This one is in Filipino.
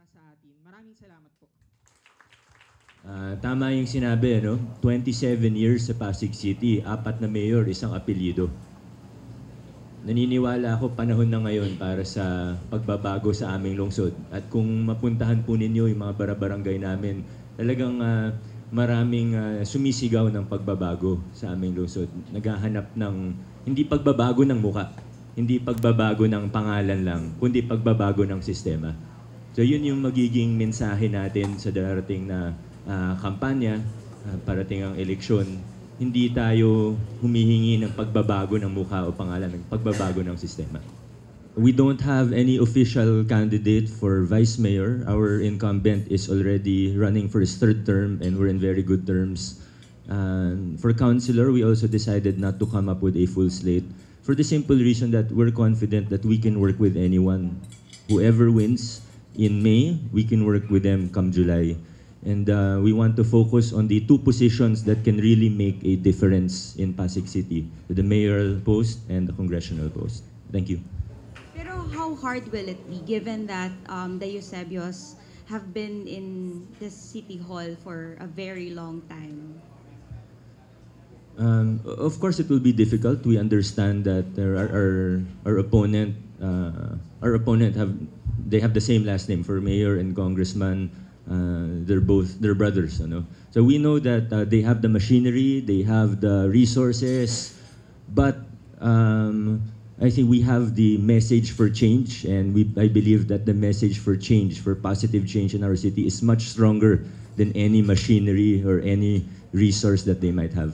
sa atin. Maraming salamat po. Tama yung sinabi, no? 27 years sa Pasig City, 4 na mayor, isang apelyido. Naniniwala ako panahon na ngayon para sa pagbabago sa aming lungsod. At kung mapuntahan po ninyo yung mga barabarangay namin, talagang maraming sumisigaw ng pagbabago sa aming lungsod. Naghahanap ng, hindi pagbabago ng muka, hindi pagbabago ng pangalan lang, kundi pagbabago ng sistema. So yun yung magiging mensahe natin sa darating na kampanya, parating ang eleksyon. Hindi tayo humihingi ng pagbabago ng mukha o pangalan, ng pagbabago ng sistema. We don't have any official candidate for vice mayor. Our incumbent is already running for his 3rd term and we're in very good terms. For councilor, we also decided not to come up with a full slate for the simple reason that we're confident that we can work with anyone. Whoever wins in May, we can work with them come July. And we want to focus on the 2 positions that can really make a difference in Pasig City, the mayoral post and the congressional post. Thank you. Pero how hard will it be given that the Eusebios have been in this city hall for a very long time? Of course, it will be difficult. We understand that our opponent have the same last name for mayor and congressman. They're brothers, ano? So we know that they have the machinery, they have the resources, but I think we have the message for change, and I believe that the message for change, for positive change in our city, is much stronger than any machinery or any resource that they might have.